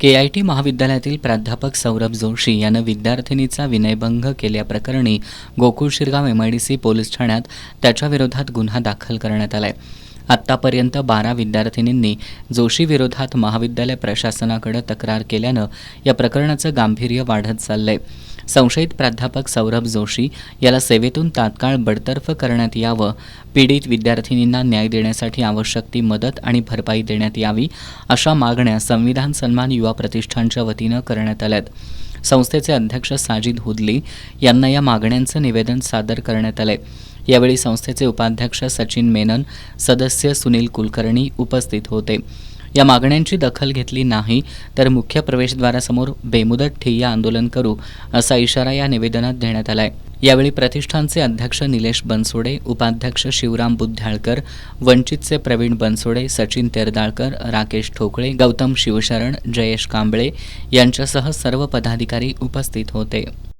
KIT महाविद्यालयातील प्राध्यापक सौरभ जोशी यानं विद्यार्थिनीचा विनयभंग केल्याप्रकरणी गोकुळ शिरगाव MIDC पोलीस ठाण्यात त्याच्याविरोधात गुन्हा दाखल करण्यात आलाय। आत्तापर्यंत 12 विद्यार्थिनींनी जोशी विरोधात महाविद्यालय प्रशासनाकडे तक्रार केल्यानं या प्रकरणाचं गांभीर्य वाढत चाललंय। संशयित प्राध्यापक सौरभ जोशी याला सेवेतून तात्काळ बडतर्फ करण्यात यावं, पीडित विद्यार्थिनींना न्याय देण्यासाठी आवश्यक ती मदत आणि भरपाई देण्यात यावी अशा मागण्या संविधान सन्मान युवा प्रतिष्ठानच्या वतीनं करण्यात आल्यात। संस्थेचे अध्यक्ष साजिद हुदली यांना या मागण्यांचं निवेदन सादर करण्यात आलंय। यावेळी संस्थेचे उपाध्यक्ष सचिन मेनन, सदस्य सुनील कुलकर्णी उपस्थित होते। या मागण्यांची दखल घेतली नाही तर मुख्य प्रवेशद्वारासमोर बेमुदत ठिय्या आंदोलन करू असा इशारा या निवेदनात देण्यात आलाय। यावेळी प्रतिष्ठानचे अध्यक्ष निलेश बनसोडे, उपाध्यक्ष शिवराम बुद्ध्याळकर, वंचितचे प्रवीण बनसोडे, सचिन तेरदाळकर, राकेश ठोकळे, गौतम शिवशरण, जयेश कांबळे यांच्यासह सर्व पदाधिकारी उपस्थित होते।